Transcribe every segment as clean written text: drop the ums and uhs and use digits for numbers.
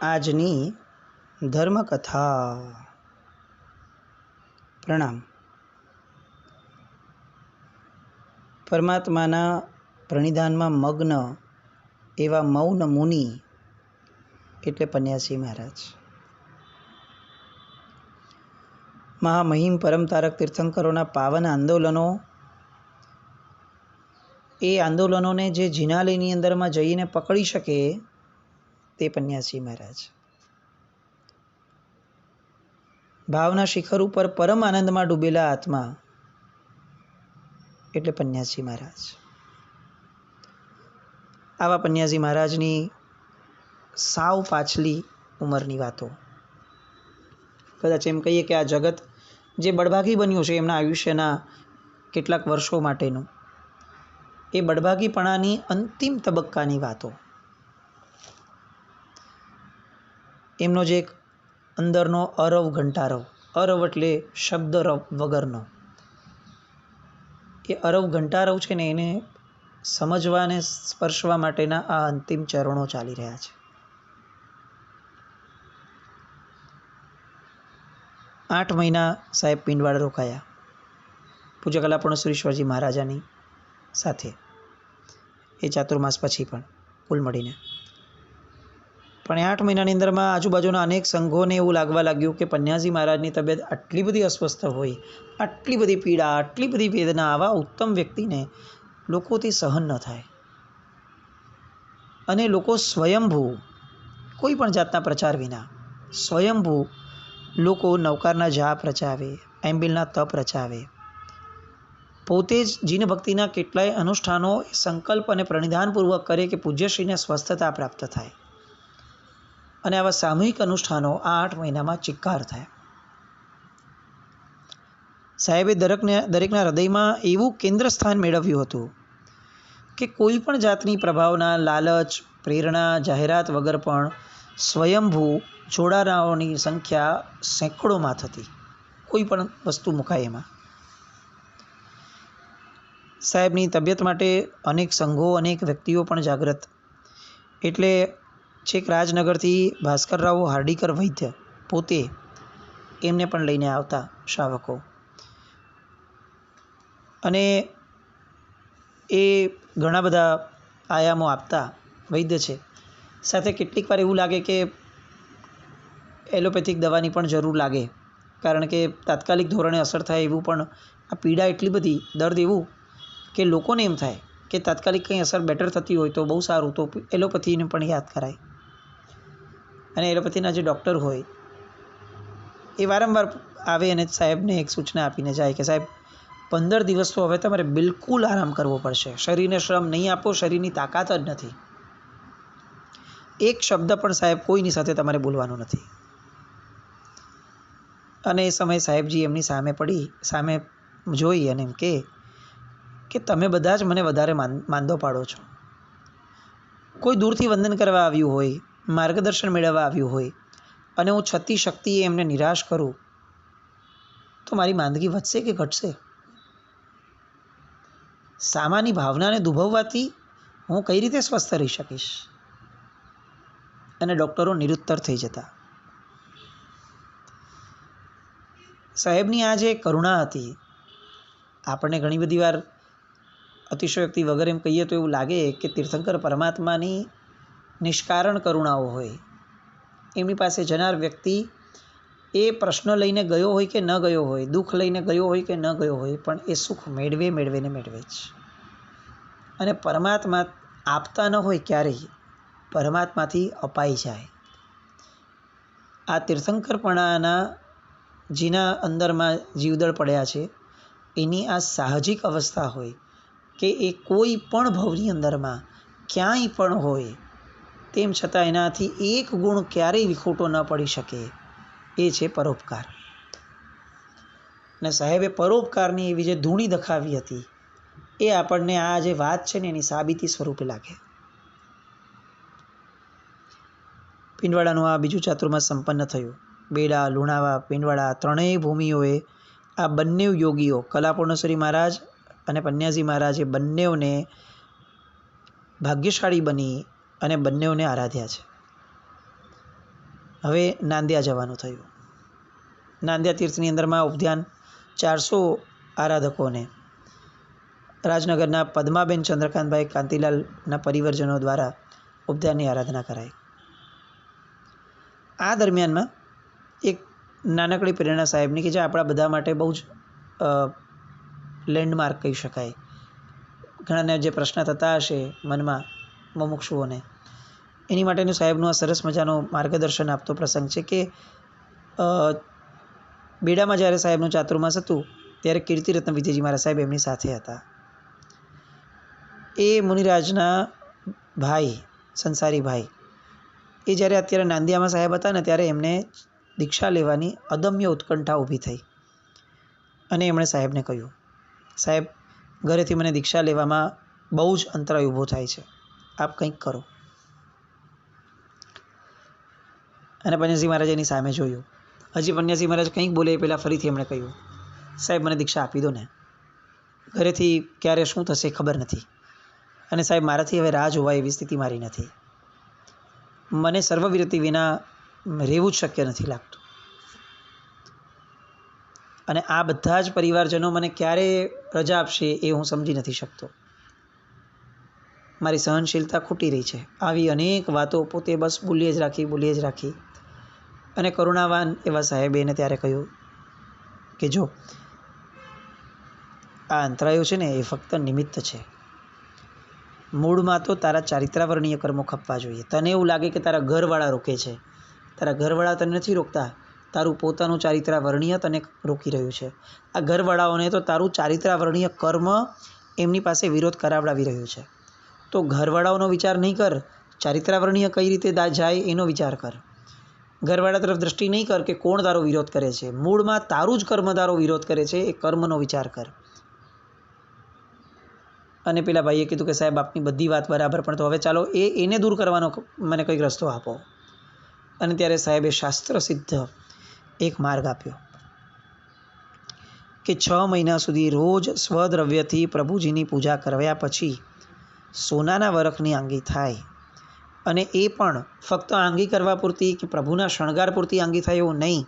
આજની ધર્મકથા. પ્રણામ. પરમાત્માના પ્રણિધાનમાં મગ્ન એવા મૌન મુનિ એટલે પન્યાસી મહારાજ. મહામહિમ પરમતારક તીર્થંકરોના પાવન આંદોલનો, એ આંદોલનોને જે જિનાલયની અંદરમાં જઈને પકડી શકે તે પન્યાસી મહારાજ. ભાવના શિખર ઉપર પરમ આનંદમાં ડૂબેલા આત્મા એટલે પન્યાસી મહારાજ. આવા પન્યાસી મહારાજની સાવ પાછલી ઉંમરની વાતો. કદાચ એમ કહીએ કે આ જગત જે બળભાગી બન્યું છે એમના આયુષ્યના કેટલાક વર્ષો માટેનું, એ બળભાગીપણાની અંતિમ તબક્કાની વાતો. એમનો જે એક અંદરનો અરવ ઘંટારવ, અરવ એટલે શબ્દ વગરનો, એ અરવ ઘંટારવ છે ને એને સમજવા અને સ્પર્શવા માટેના આ અંતિમ ચરણો ચાલી રહ્યા છે. 8 મહિના સાહેબ પિંડવાડ રોકાયા પૂજ્ય કલાપૂર્ણેશ્વરીશ્વરજી મહારાજાની સાથે, એ ચાતુર્માસ પછી પણ કુલ મળીને. પણ એ 8 મહિનાની અંદરમાં આજુબાજુના અનેક સંઘોને એવું લાગવા લાગ્યું કે પન્યાસી મહારાજની તબિયત આટલી બધી અસ્વસ્થ હોય, આટલી બધી પીડા, આટલી બધી વેદના આવા ઉત્તમ વ્યક્તિને લોકોથી સહન ન થાય. અને લોકો સ્વયંભૂ, કોઈ પણ જાતના પ્રચાર વિના સ્વયંભૂ લોકો નવકારના જાપ રચાવે, એમ્બિલના તપ રચાવે, પોતે જ જીન ભક્તિના કેટલાય અનુષ્ઠાનો સંકલ્પ અને પ્રણિધાનપૂર્વક કરે કે પૂજ્યશ્રીને સ્વસ્થતા પ્રાપ્ત થાય. અને આવા સામૂહિક અનુષ્ઠાનો આ 8 મહિનામાં ચિક્કાર થાય. સાહેબે દરેકના હૃદયમાં એવું કેન્દ્ર સ્થાન મેળવ્યું હતું કે કોઈ પણ જાતની પ્રભાવના, લાલચ, પ્રેરણા, જાહેરાત વગર પણ સ્વયંભૂ જોડાનાઓની સંખ્યા સેંકડોમાં થતી. કોઈ પણ વસ્તુ મુકાય એમાં. સાહેબની તબિયત માટે અનેક સંઘો, અનેક વ્યક્તિઓ પણ જાગૃત. એટલે છેક રાજનગરથી ભાસ્કરરાવ હાર્ડીકર વૈદ્ય પોતે એમને પણ લઈને આવતા શ્રાવકો. અને એ ઘણા બધા આયામો આપતા વૈદ્ય છે. સાથે કેટલીક વાર એવું લાગે કે એલોપેથિક દવાની પણ જરૂર લાગે, કારણ કે તાત્કાલિક ધોરણે અસર થાય એવું પણ, આ પીડા એટલી બધી, દર્દ એવું કે લોકોને એમ થાય કે તાત્કાલિક કંઈ અસર બેટર થતી હોય તો બહુ સારું, તો એલોપેથીને પણ યાદ કરાય. અને એલોપેથીના જે ડૉક્ટર હોય એ વારંવાર આવે અને સાહેબને એક સૂચના આપીને જાય કે સાહેબ 15 દિવસ તો હવે તમારે બિલકુલ આરામ કરવો પડશે. શરીરને શ્રમ નહીં આપો, શરીરની તાકાત જ નથી. એક શબ્દ પણ સાહેબ કોઈની સાથે તમારે બોલવાનું નથી. અને એ સમયે સાહેબજી એમની સામે જોઈ અને એમ કે તમે બધા જ મને વધારે માંદો પાડો છો. કોઈ દૂરથી વંદન કરવા આવ્યું હોય, માર્ગદર્શન મેળવવા આવ્યું હોય, અને હું છતી શક્તિએ એમને નિરાશ કરું તો મારી માંદગી વધશે કે ઘટશે? સામાની ભાવનાને દુભવવાથી હું કઈ રીતે સ્વસ્થ રહી શકીશ? અને ડૉક્ટરો નિરુત્તર થઈ જતા. સાહેબની આ જે કરુણા હતી, આપણને ઘણી બધી વાર અતિશયોક્તિ વગર એમ કહીએ તો એવું લાગે કે તીર્થંકર પરમાત્માની નિષ્કારણ કરુણાઓ હોય. એમની પાસે જનાર વ્યક્તિ એ પ્રશ્ન લઈને ગયો હોય કે ન ગયો હોય, દુઃખ લઈને ગયો હોય કે ન ગયો હોય, પણ એ સુખ મેળવે જ. અને પરમાત્મા આપતા ન હોય ક્યારેય, પરમાત્માથી અપાઈ જાય. આ તીર્થંકરપણાના જેના અંદરમાં જીવદળ પડ્યા છે એની આ સાહજિક અવસ્થા હોય કે એ કોઈ પણ ભવની અંદરમાં ક્યાંય પણ હોય, તેમ છતાં એનાથી એક ગુણ ક્યારેય વિખૂટો ન પડી શકે, એ છે પરોપકાર. અને સાહેબે પરોપકારની એવી જે ધૂણી દખાવી હતી એ આપણને આ જે વાત છે ને એની સાબિતી સ્વરૂપે લાગે. પિંડવાડાનું આ બીજું ચાતુર્માસ સંપન્ન થયું. બેડા, લુણાવા, પિંડવાડા ત્રણેય ભૂમિઓએ આ બંને યોગીઓ કલાપૂર્ણેશ્વરી મહારાજ અને પન્યાસી મહારાજ એ બંનેઓને ભાગ્યશાળી બની અને બંનેઓને આરાધ્યા છે. હવે નાંદિયા જવાનું થયું. નાંદિયા તીર્થની અંદરમાં ઉપધ્યાન 400 આરાધકોને રાજનગરના પદ્માબેન ચંદ્રકાંતભાઈ કાંતિલાલના પરિવર્જનો દ્વારા ઉપધ્યાનની આરાધના કરાઈ. આ દરમિયાનમાં એક નાનકડી પ્રેરણા સાહેબની કે જે આપણા બધા માટે બહુ જ લેન્ડમાર્ક કહી શકાય. ઘણાને જે પ્રશ્ન થતા હશે મનમાં મુમુક્ષુઓને, એની માટેનું સાહેબનું આ સરસ મજાનો માર્ગદર્શન આપતો પ્રસંગ છે કે બેડામાં જ્યારે સાહેબનું ચાતુર્માસ હતું ત્યારે કીર્તિરત્ન વિજયજી મહારાજ સાહેબ એમની સાથે હતા. એ મુનિરાજના ભાઈ સંસારી ભાઈ એ જ્યારે અત્યારે નાંદિયામાં સાહેબ હતા ને ત્યારે એમને દીક્ષા લેવાની અદમ્ય ઉત્કંઠા ઊભી થઈ અને એમણે સાહેબને કહ્યું, સાહેબ ઘરેથી મને દીક્ષા લેવામાં બહુ જ અંતરાય ઊભો થાય છે, આપ કંઈક કરો. અને પન્યાસી મહારાજ એની સામે જોયું. હજી પન્યાસી મહારાજ કંઈક બોલે એ પહેલાં ફરીથી એમણે કહ્યું, સાહેબ મને દીક્ષા આપી દો ને, ઘરેથી ક્યારે શું થશે ખબર નથી, અને સાહેબ મારાથી હવે રાહ જોવાય એવી સ્થિતિ મારી નથી, મને સર્વવિરતિ વિના રહેવું જ શક્ય નથી લાગતું, અને આ બધા જ પરિવારજનો મને ક્યારે રજા આપશે એ હું સમજી નથી શકતો, મારી સહનશીલતા ખૂટી રહી છે. આવી અનેક વાતો પોતે બસ બોલીએ જ રાખી. અને કરુણાવાન એવા સાહેબે એને ત્યારે કહ્યું કે જો આ અંતરાયો છે ને એ ફક્ત નિમિત્ત છે, મૂળમાં તો તારા ચારિત્રાવર્ણીય કર્મો ખપવા જોઈએ. તને એવું લાગે કે તારા ઘરવાળા રોકે છે, તારા ઘરવાળા તને નથી રોકતા, તારું પોતાનું ચારિત્રાવર્ણીય તને રોકી રહ્યું છે. આ ઘરવાળાઓને તો તારું ચારિત્રાવર્ણીય કર્મ એમની પાસે વિરોધ કરાવડાવી રહ્યું છે. તો ઘરવાળાઓનો વિચાર નહીં કર, ચારિત્રાવર્ણીય કઈ રીતે જાય એનો વિચાર કર. ઘરવાળા તરફ દ્રષ્ટિ નહીં કર કે કોણ તારો વિરોધ કરે છે, મૂળમાં તારું જ કર્મ તારો વિરોધ કરે છે, એ કર્મનો વિચાર કર. અને પેલા ભાઈએ કીધું કે સાહેબ આપની બધી વાત બરાબર, પણ તો હવે ચાલો એને દૂર કરવાનો મને કંઈક રસ્તો આપો. અને ત્યારે સાહેબે શાસ્ત્ર સિદ્ધ એક માર્ગ આપ્યો કે 6 મહિના સુધી રોજ સ્વદ્રવ્યથી પ્રભુજીની પૂજા કર્યા પછી સોનાના વરખની આંગી થાય, અને એ પણ ફક્ત આંગી કરવા પૂરતી કે પ્રભુના શણગાર પૂરતી આંગી થાય એવું નહીં,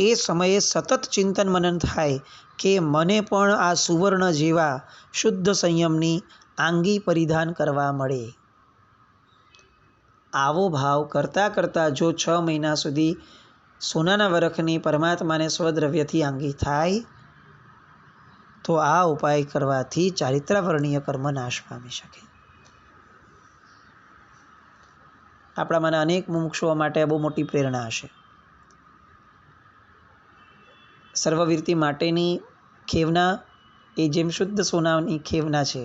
એ સમયે સતત ચિંતન મનન થાય કે મને પણ આ સુવર્ણ જેવા શુદ્ધ સંયમની આંગી પરિધાન કરવા મળે. આવો ભાવ કરતાં કરતાં જો 6 મહિના સુધી સોનાના વરખની પરમાત્માને સ્વદ્રવ્યથી આંગી થાય તો આ ઉપાય કરવાથી ચારિત્રાવર્ણીય કર્મ નાશ પામી શકે. આપણામાંના અનેક મુમુક્ષુઓ માટે બહુ મોટી પ્રેરણા હશે. સર્વવીરતી માટેની ખેવના એ જેમ શુદ્ધ સોનાની ખેવના છે,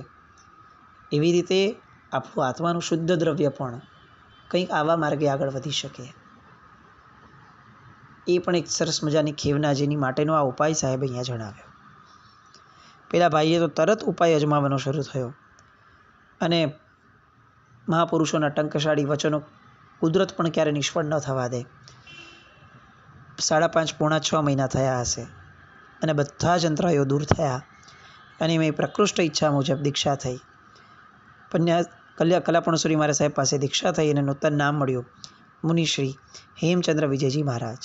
એવી રીતે આપણું આત્માનું શુદ્ધ દ્રવ્ય પણ કંઈક આવા માર્ગે આગળ વધી શકે. એ પણ એક સરસ મજાની ખેવના, જેની માટેનો આ ઉપાય સાહેબ અહીંયા જણાવ્યો. પેલા ભાઈએ તો તરત ઉપાય અજમાવવાનો શરૂ થયો, અને મહાપુરુષોના ટંકશાળી વચનો કુદરત પણ ક્યારે નિષ્ફળ ન થવા દે. 5.5 પોણા 6 મહિના થયા હશે, અને બધા જ અંતરાયો દૂર થયા, અને મેં પ્રકૃષ્ટ ઈચ્છા મુજબ દીક્ષા થઈ. કલાપણસુરી મારા સાહેબ પાસે દીક્ષા થઈ અને નૂતન નામ મળ્યું મુનિશ્રી હેમચંદ્ર વિજયજી મહારાજ.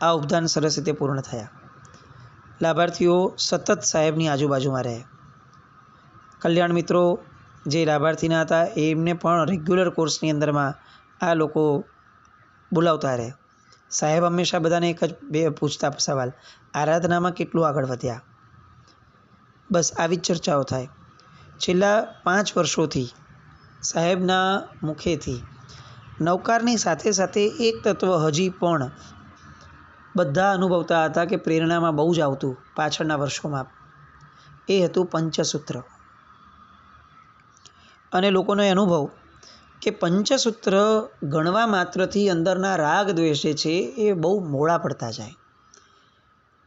આ ઉપદાન સરસ રીતે પૂર્ણ થયા. લાભાર્થીઓ સતત સાહેબની આજુબાજુમાં રહે. કલ્યાણ મિત્રો જે લાભાર્થીના હતા એમને પણ રેગ્યુલર કોર્સની અંદરમાં આ લોકો બોલાવતા રહે. સાહેબ હંમેશા બધાને એક જ પૂછતા સવાલ, આરાધનામાં કેટલું આગળ વધ્યા? બસ આવી જ ચર્ચાઓ થાય. છેલ્લા 5 વર્ષોથી સાહેબના મુખેથી નવકારની સાથે સાથે એક તત્વ હજી પણ બધા અનુભવતા હતા કે પ્રેરણામાં બહુ જ આવતું પાછળના વર્ષોમાં, એ હતું પંચસૂત્ર. અને લોકોનો એ અનુભવ કે પંચસૂત્ર ગણવા માત્રથી અંદરના રાગ દ્વેષ જે છે એ બહુ મોડા પડતા જાય.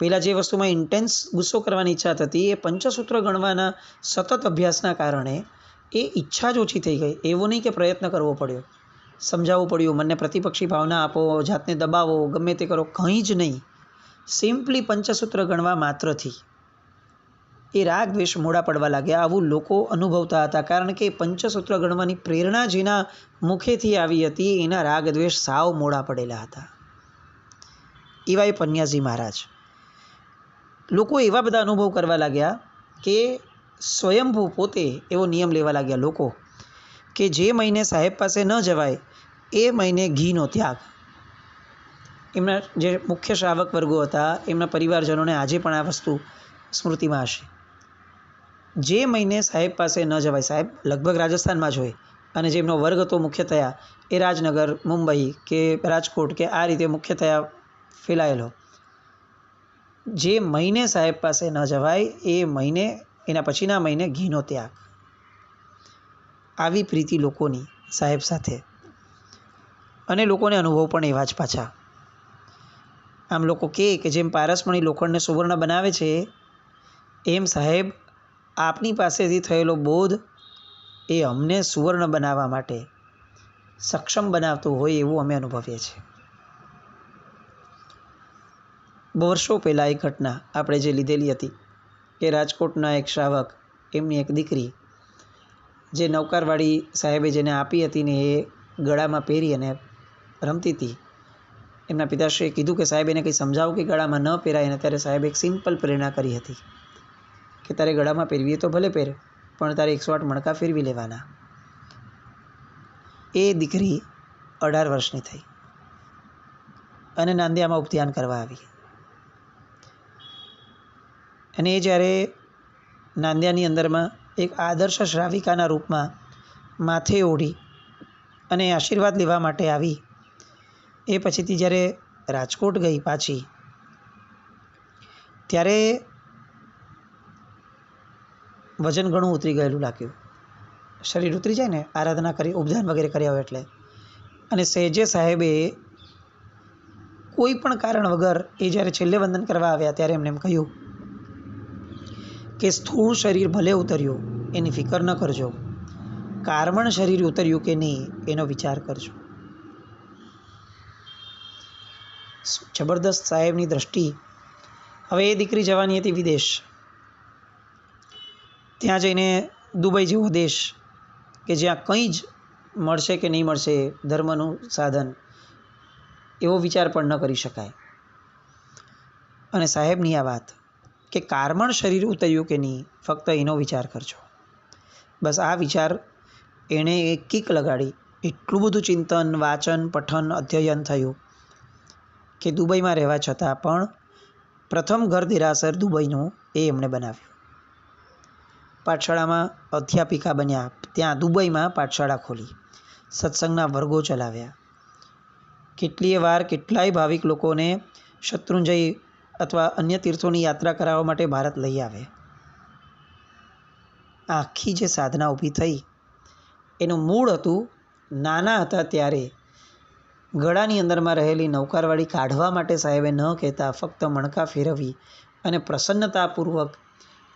પહેલાં જે વસ્તુમાં ઇન્ટેન્સ ગુસ્સો કરવાની ઈચ્છા થતી, એ પંચસૂત્ર ગણવાના સતત અભ્યાસના કારણે એ ઈચ્છા જ ઓછી થઈ ગઈ. એવું નહીં કે પ્રયત્ન કરવો પડ્યો, સમજાવવું પડ્યું, મનને પ્રતિપક્ષી ભાવના આપો, જાતને દબાવો, ગમે તે કરો, કંઈ જ નહીં. સિમ્પલી પંચસૂત્ર ગણવા માત્રથી એ રાગ દ્વેષ મોડા પડવા લાગ્યા. આવું લોકો અનુભવતા હતા, કારણ કે પંચસૂત્ર ગણવાની પ્રેરણા જેના મુખેથી આવી હતી એના રાગ દ્વેષ સાવ મોડા પડેલા હતા. એવા એ પન્યાસી મહારાજ. લોકો એવા બધા અનુભવ કરવા લાગ્યા કે સ્વયંભૂ પોતે એવો નિયમ લેવા લાગ્યા લોકો કે જે મહિને સાહેબ પાસે ન જવાય એ મહિને ઘીનો ત્યાગ. એમના જે મુખ્ય શ્રાવક વર્ગો હતા એમના પરિવારજનોને આજે પણ આ વસ્તુ સ્મૃતિમાં હશે. જે મહિને સાહેબ પાસે ન જવાય, સાહેબ લગભગ રાજસ્થાનમાં જ હોય અને જે એમનો વર્ગ હતો મુખ્યતયા એ રાજનગર, મુંબઈ કે રાજકોટ કે આ રીતે મુખ્યતયા ફેલાયેલો. જે મહિને સાહેબ પાસે ન જવાય એ મહિને, એના પછીના મહિને ઘીનો ત્યાગ. આવી પ્રીતિ લોકોની સાહેબ સાથે, અને લોકોને અનુભવ પણ એવા જ પાછા. આમ લોકો કે જેમ પારસમણી લોખંડને સુવર્ણ બનાવે છે એમ સાહેબ આપની પાસેથી થયેલો બોધ એ અમને સુવર્ણ બનાવવા માટે સક્ષમ બનાવતું હોય એવું અમે અનુભવીએ છીએ. વર્ષો પહેલાં એક ઘટના આપણે જે લીધેલી હતી કે રાજકોટના એક શ્રાવક, એમની એક દીકરી જે નૌકારવાળી સાહેબે જેને આપી હતી ને એ ગળામાં પહેરી અને રમતી હતી. એમના પિતાશ્રીએ કીધું કે સાહેબ એને કંઈ સમજાવું કે ગળામાં ન પહેરાય. અને ત્યારે સાહેબે એક સિમ્પલ પ્રેરણા કરી હતી કે તારે ગળામાં પહેરવી તો ભલે પહેર, પણ તારે 108 મણકા ફેરવી લેવાના. એ દીકરી 18 વર્ષની થઈ અને નાંદિયામાં ઉપધ્યાન કરવા આવી. અને એ જ્યારે નાંદિયાની અંદરમાં એક આદર્શ શ્રાવિકાના રૂપમાં માથે ઓઢી અને આશીર્વાદ લેવા માટે આવી, એ પછીથી જ્યારે રાજકોટ ગઈ પાછી, ત્યારે વજન ઘણું ઉતરી ગયેલું લાગ્યું. શરીર ઉતરી જાય ને આરાધના કરી, ઉપધાન વગેરે કર્યા હોય એટલે. અને સહેજે સાહેબે કોઈ પણ કારણ વગર એ જ્યારે છેલ્લે વંદન કરવા આવ્યા ત્યારે એમને એમ કહ્યું કે સ્થૂળ શરીર ભલે ઉતર્યું એની ફિકર ન કરજો, કારમણ શરીર ઉતર્યું કે નહીં એનો વિચાર કરજો. જબરદસ્ત સાહેબની દ્રષ્ટિ. હવે એ દીકરી જવાની હતી વિદેશ. ત્યાં જઈને દુબઈ જેવો દેશ કે જ્યાં કંઈ જ મળશે કે નહીં મળશે ધર્મનું સાધન, એવો વિચાર પણ ન કરી શકાય. અને સાહેબની આ વાત કે કારમણ શરીર ઉતર્યું કે નહીં, ફક્ત એનો વિચાર કરજો. બસ આ વિચાર એણે એક કિક લગાડી. એટલું બધું ચિંતન, વાચન, પઠન, અધ્યયન થયું કે દુબઈમાં રહેવા છતાં પણ પ્રથમ ઘર દેરાસર દુબઈનું એ એમણે બનાવ્યું. પાઠશાળામાં અધ્યાપિકા બન્યા, ત્યાં દુબઈમાં પાઠશાળા ખોલી, સત્સંગના વર્ગો ચલાવ્યા. કેટલીય વાર કેટલાય ભાવિક લોકોને શત્રુંજય અથવા અન્ય તીર્થોની યાત્રા કરાવવા માટે ભારત લઈ આવે. આખી જે સાધના ઊભી થઈ એનું મૂળ હતું, નાના હતા ત્યારે ગળાની અંદરમાં રહેલી નૌકારવાળી કાઢવા માટે સાહેબે ન કહેતા, ફક્ત મણકા ફેરવી અને પ્રસન્નતાપૂર્વક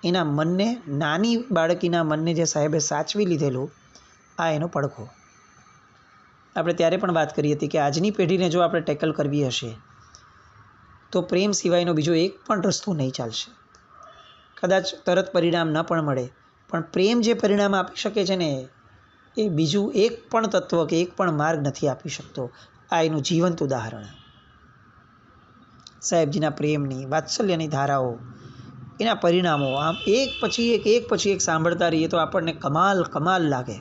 એના મનને, નાની બાળકીના મનને જે સાહેબે સાચવી લીધેલું, આ એનો પડઘો. આપણે ત્યારે પણ વાત કરી હતી કે આજની પેઢીને જો આપણે ટેકલ કરવી હશે તો પ્રેમ સિવાયનો બીજો એક પણ રસ્તો નહીં ચાલશે. કદાચ તરત પરિણામ ન પણ મળે, પણ પ્રેમ જે પરિણામ આપી શકે છે ને, એ બીજું એક પણ તત્વ કે એક પણ માર્ગ નથી આપી શકતો. આ એનું જીવંત ઉદાહરણ. સાહેબજીના પ્રેમની, વાત્સલ્યની ધારાઓ, એના પરિણામો આમ એક પછી એક સાંભળતા રહીએ તો આપણને કમાલ લાગે.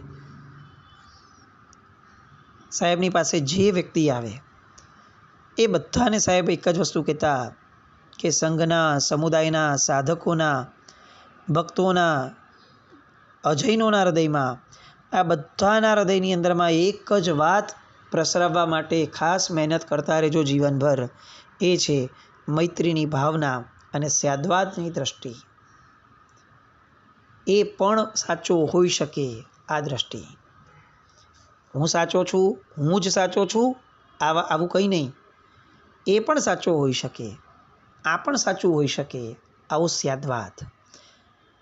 સાહેબની પાસે જે વ્યક્તિ આવે એ બધાને સાહેબ એક જ વસ્તુ કહેતા કે સંઘના, સમુદાયના, સાધકોના, ભક્તોના, અજૈનોના હૃદયમાં, આ બધાના હૃદયની અંદરમાં એક જ વાત પ્રસરાવવા માટે ખાસ મહેનત કરતા રહેજો જીવનભર. એ છે મૈત્રીની ભાવના અને સ્યાદ્વાદની દ્રષ્ટિ. એ પણ સાચો હોઈ શકે. આ દ્રષ્ટિ, હું સાચો છું, હું જ સાચો છું, આવું કંઈ નહીં. એ પણ સાચો હોઈ શકે, આ પણ સાચું હોઈ શકે, આવો સ્યાદ્વાદ.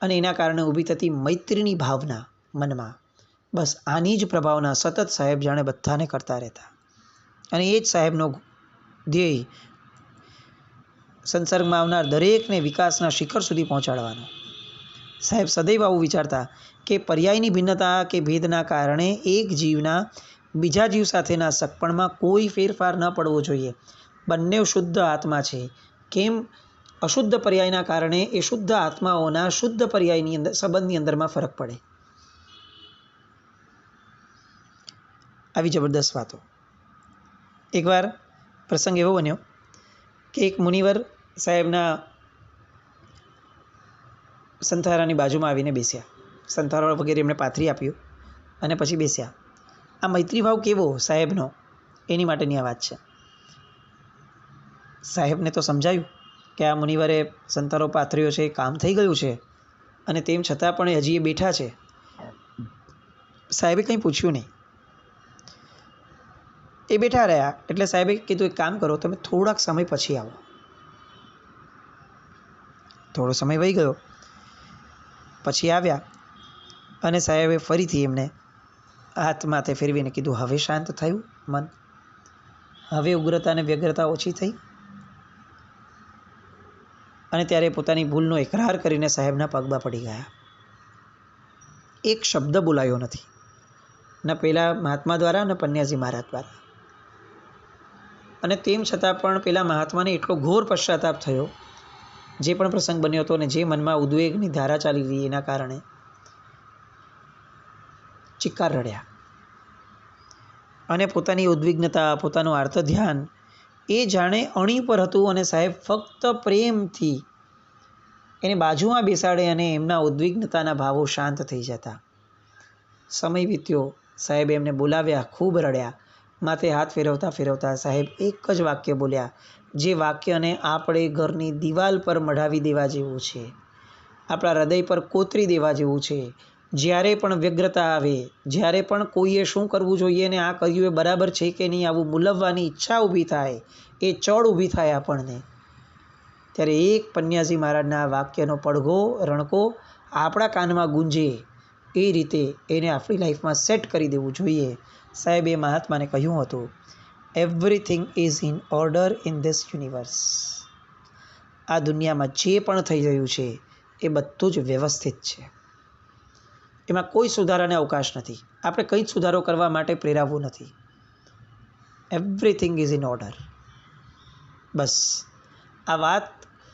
અને એના કારણે ઊભી થતી મૈત્રીની ભાવના મનમાં, બસ આની જ પ્રભાવના સતત સાહેબ જાણે બધાને કરતા રહેતા. અને એ જ સાહેબનો ધ્યેય સંસર્ગમાં આવનાર દરેકને વિકાસના શિખર સુધી પહોંચાડવાનો. સાહેબ સદૈવ આવું વિચારતા કે પર્યાયની ભિન્નતા કે ભેદના કારણે એક જીવના બીજા જીવ સાથેના સગપણમાં કોઈ ફેરફાર ન પડવો જોઈએ. બંને શુદ્ધ આત્મા છે. કેમ અશુદ્ધ પર્યાયના કારણે એ શુદ્ધ આત્માઓના શુદ્ધ પર્યાયની અંદર સંબંધની અંદરમાં ફરક પડે. આવી જબરદસ્ત વાતો. એકવાર પ્રસંગ એવો બન્યો કે એક મુનિવર સાહેબના સંથારાની બાજુમાં આવીને બેસ્યા. સંથારા વગેરે એમણે પાથરી આપ્યું અને પછી બેસ્યા. આ મૈત્રીભાવ કેવો સાહેબનો, એની માટેની આ વાત છે. સાહેબને તો સમજાયું કે આ મુનિવરે સંથારો પાથર્યો છે, કામ થઈ ગયું છે, અને તેમ છતાં પણ હજી એ બેઠા છે. સાહેબે કંઈ પૂછ્યું નહીં. એ બેઠા રહ્યા એટલે સાહેબે કીધું એક કામ કરો, તમે થોડાક સમય પછી આવો. થોડો સમય વહી ગયો. પછી આવ્યા અને સાહેબે ફરીથી એમને હાથ માથે ફેરવીને કીધું, હવે શાંત થયું મન? હવે ઉગ્રતા અને વ્યગ્રતા ઓછી થઈ? અને ત્યારે પોતાની ભૂલનો એકરાર કરીને સાહેબના પગમાં પડી ગયા. એક શબ્દ બોલાયો નથી, ન પેલા મહાત્મા દ્વારા ન પન્યાજી મહારાજ દ્વારા. અને તેમ છતાં પણ પેલા મહાત્માને એટલો ઘોર પશ્ચાતાપ થયો, જે પણ પ્રસંગ બન્યો હતો અને જે મનમાં ઉદ્વેગની ધારા ચાલી રહી એના કારણે ચિક્કાર રડ્યા. અને પોતાની ઉદ્વિગ્નતા, પોતાનું આર્ત ધ્યાન એ જાણે અણી પર હતું અને સાહેબ ફક્ત પ્રેમથી એને બાજુમાં બેસાડે અને એમના ઉદ્વિગ્નતાના ભાવો શાંત થઈ જતા. સમય વીત્યો. સાહેબ એમને બોલાવ્યા, ખૂબ રડ્યા. માથે હાથ ફેરવતા ફેરવતા સાહેબ એક જ વાક્ય બોલ્યા, જે વાક્યને આપણે ઘરની દિવાલ પર મઢાવી દેવા જેવું છે, આપણા હૃદય પર કોતરી દેવા જેવું છે. જ્યારે પણ વ્યગ્રતા આવે, જ્યારે પણ કોઈએ શું કરવું જોઈએ ને આ કર્યું એ બરાબર છે કે નહીં, આવું મૂલવવાની ઈચ્છા ઊભી થાય, એ ચડ ઊભી થાય આપણને, ત્યારે એક પન્યાજી મહારાજના વાક્યનો પડઘો રણકો આપણા કાનમાં ગુંજે એ રીતે એને આપણી લાઈફમાં સેટ કરી દેવું જોઈએ. સાહેબે મહાત્માને કહ્યું હતું, everything is in order in this universe. આ દુનિયામાં જે પણ થઈ રહ્યું છે એ બધું જ વ્યવસ્થિત છે, એમાં કોઈ સુધારાને અવકાશ નથી. આપણે કંઈ જ સુધારો કરવા માટે પ્રેરાવવું નથી. Everything is in order. બસ આ વાત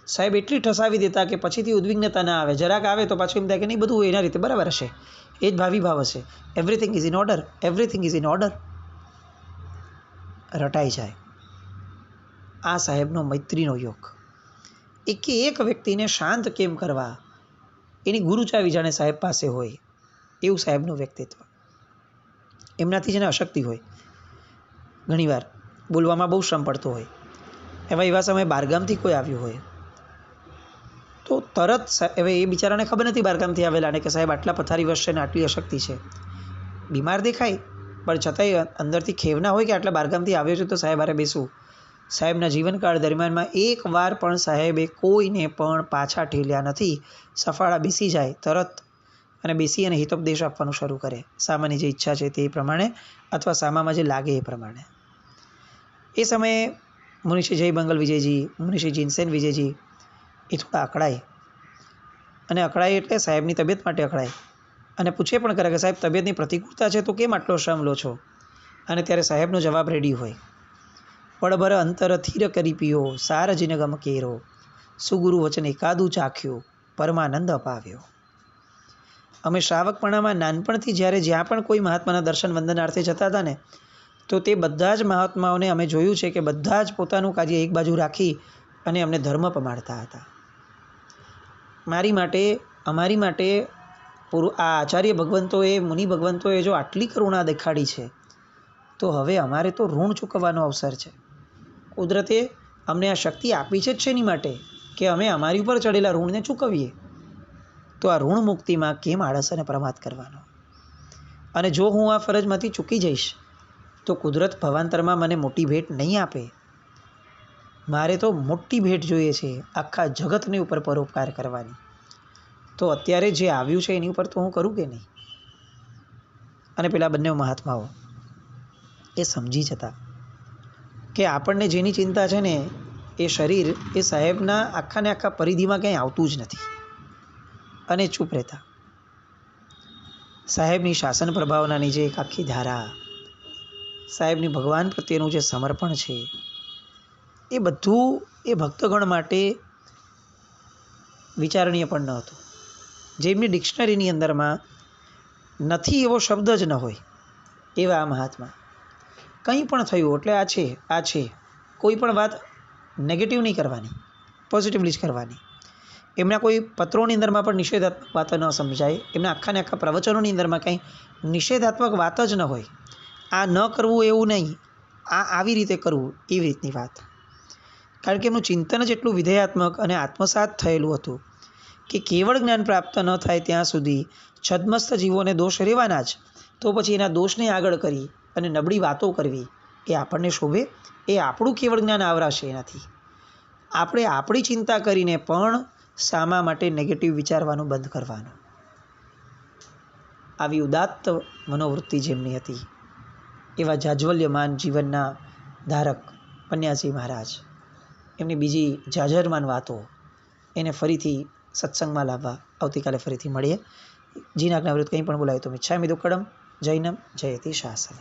સાહેબ એટલી ઠસાવી દેતા કે પછીથી ઉદ્વિગ્નતા ના આવે. જરાક આવે તો પાછું એમ થાય કે નહીં, બધું એના રીતે બરાબર હશે, એ જ ભાવિ ભાવ હશે. Everything is in order, everything is in order. રટાઈ જાય. આ સાહેબનો મૈત્રીનો યોગ. એકે એક વ્યક્તિને શાંત કેમ કરવા એની ગુરુ ચાવી જાણે સાહેબ પાસે હોય એવું સાહેબનું વ્યક્તિત્વ. એમનાથી જેને અશક્તિ હોય, ઘણીવાર બોલવામાં બહુ શ્રમ પડતો હોય, એવા સમયે બહારગામથી કોઈ આવ્યું હોય તો તરત હવે એ બિચારાને ખબર નથી બહારગામથી આવેલાને કે સાહેબ આટલા પથારી વશ છે ને આટલી અશક્તિ છે, બીમાર દેખાય પણ છતાંય અંદરથી ખેવના હોય કે આટલા બહારગામથી આવ્યો છે તો સાહેબ હારે બેસું. સાહેબના જીવનકાળ દરમિયાનમાં એક વાર પણ સાહેબે કોઈને પણ પાછા ઠેલ્યા નથી. સફાળા બેસી જાય તરત અને બેસી અને હિતોપદેશ આપવાનું શરૂ કરે, સામાની જે ઈચ્છા છે તે પ્રમાણે અથવા સામામાં જે લાગે એ પ્રમાણે. એ સમયે મુનિષી જય બંગલ વિજયજી, મુનિષી જીનસેન વિજયજી એ થોડા અકળાય, અને અકળાય એટલે સાહેબની તબિયત માટે અકળાય અને પૂછે પણ કરે કે સાહેબ તબિયતની પ્રતિકૂળતા છે તો કેમ આટલો શ્રમ લો છો? અને ત્યારે સાહેબનો જવાબ રેડી હોય, પળભર અંતર થીર કરી પીયો, સાર જીન ગમ કેરો, સુગુરુ વચન એકાદું ચાખ્યું, પરમાનંદ અપાવ્યો. અમે શ્રાવકપણામાં નાનપણથી જ્યારે જ્યાં પણ કોઈ મહાત્માના દર્શન વંદનાર્થે જતા હતા ને, તો તે બધા જ મહાત્માઓને અમે જોયું છે કે બધા જ પોતાનું કાર્ય એક બાજુ રાખી અને અમને ધર્મ પમાડતા હતા. મારી માટે, અમારી માટે આ આચાર્ય ભગવંતોએ, મુનિ ભગવંતોએ જો આટલી કરુણા દેખાડી છે તો હવે અમારે તો ઋણ ચૂકવવાનો અવસર છે. કુદરતે અમને આ શક્તિ આપી છે જ શેની માટે? કે અમે અમારી ઉપર ચડેલા ઋણને ચૂકવીએ. તો આ ઋણ મુક્તિમાં કેમ આળસ અને પ્રમાદ કરવાનો? અને જો હું આ ફરજમાંથી ચૂકી જઈશ તો કુદરત ભવાંતરમાં મને મોટી ભેટ નહીં આપે. મારે તો મોટી ભેટ જોઈએ છે, આખા જગતની ઉપર પરોપકાર કરવાની. તો અત્યારે જે આવ્યું છે એની ઉપર તો હું કરું કે નહીં? અને પેલા બંને મહાત્માઓ એ સમજી જતા કે આપણને જેની ચિંતા છે ને એ શરીર એ સાહેબના આખા ને આખા પરિધિમાં ક્યાંય આવતું જ નથી. અને ચૂપ રહેતા. સાહેબની શાસન પ્રભાવનાની જે એક આખી ધારા, સાહેબની ભગવાન પ્રત્યેનું જે સમર્પણ છે, એ બધું એ ભક્તગણ માટે વિચારણીય પણ ન હતું. જેમની ડિક્શનરીની અંદરમાં નથી એવો શબ્દ જ ન હોય એવા આ મહાત્મા. કંઈ પણ થયું એટલે આ છે, કોઈ પણ વાત નેગેટિવ નહીં કરવાની, પોઝિટિવલી જ કરવાની. એમના કોઈ પત્રોની અંદરમાં પણ નિષેધાત્મક વાતો ન સમજાય, એમના આખા ને આખા પ્રવચનોની અંદરમાં કંઈ નિષેધાત્મક વાત જ ન હોય. આ ન કરવું એવું નહીં, આ આવી રીતે કરવું એવી રીતની વાત. કારણ કે એમનું ચિંતન જ એટલું વિધેયાત્મક અને આત્મસાત થયેલું હતું કે કેવળ જ્ઞાન પ્રાપ્ત ન થાય ત્યાં સુધી છદ્મસ્ત જીવોને દોષ રહેવાના જ. તો પછી એના દોષને આગળ કરી અને નબળી વાતો કરવી એ આપણને શોભે? એ આપણું કેવળ જ્ઞાન આવરાશે એનાથી. આપણે આપણી ચિંતા કરીને પણ સામા માટે નેગેટિવ વિચારવાનું બંધ કરવાનું. આવી ઉદાત્ત મનોવૃત્તિ જેમની હતી એવા જાજ્વલ્યમાન જીવનના ધારક પન્યાસી મહારાજ, એમની બીજી જાજરમાન વાતો એને ફરીથી સત્સંગમાં લાવવા આવતીકાલે ફરીથી મળીએ. જીનાજ્ઞા વિરુદ્ધ કંઈ પણ બોલાય તો મિચ્છામિ દુક્કડમ. જૈનમ જયતિ શાસનમ.